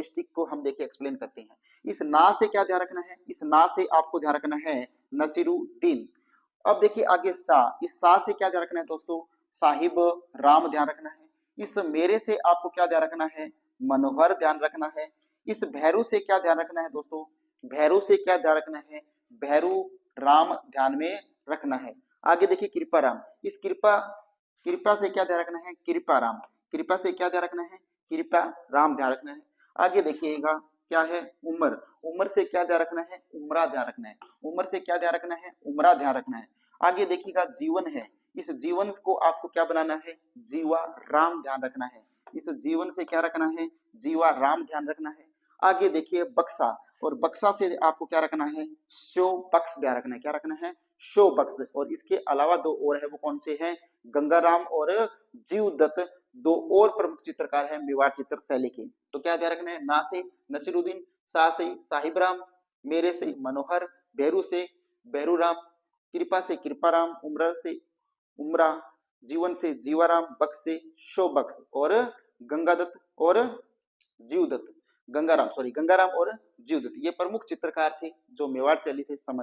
District को हम देखिए एक्सप्लेन करते हैं। इस ना से क्या ध्यान रखना है, इस ना से आपको ध्यान रखना है नसीरुद्दीन। अब देखिए आगे सा, इस सा से क्या ध्यान रखना है दोस्तों, साहिब राम ध्यान रखना है। इस मेरे से आपको क्या ध्यान रखना है, मनोहर ध्यान रखना है। इस भैरू से क्या ध्यान रखना है दोस्तों, भैरू से क्या ध्यान रखना है, भैरू राम ध्यान में रखना है। आगे देखिए कृपा राम, इस कृपा, कृपा से क्या ध्यान रखना है, कृपा राम, कृपा से क्या ध्यान रखना है, कृपा राम ध्यान रखना है। आगे देखिएगा क्या है, उमर, उमर से क्या ध्यान रखना है, उमरा ध्यान रखना है। उमर से क्या ध्यान रखना है, उमरा ध्यान रखना है। आगे देखिएगा जीवन है, इस जीवन को आपको क्या बनाना है, जीवा राम ध्यान रखना है। इस जीवन से क्या रखना है, जीवा राम ध्यान रखना है। आगे देखिए बक्सा, और बक्सा से आपको क्या रखना है, शो बक्स ध्यान रखना है। क्या रखना है, शो बक्स। और इसके अलावा दो और है, वो कौन से हैं, गंगाराम और जीवदत्त, दो और प्रमुख चित्रकार हैं मेवाड़ चित्र शैली के। तो क्या ध्यान रखना है, ना से नसीरुद्दीन, सा से साहिब राम, मेरे से मनोहर, भैरू से भैरू राम, कृपा से कृपाराम, उम्र से उमरा, जीवन से जीवाराम, बक्स से शो बक्स, और गंगादत्त और जीवदत्त, गंगाराम और जीवदत्त, ये प्रमुख चित्रकार थे जो मेवाड़ शैली से संबंधित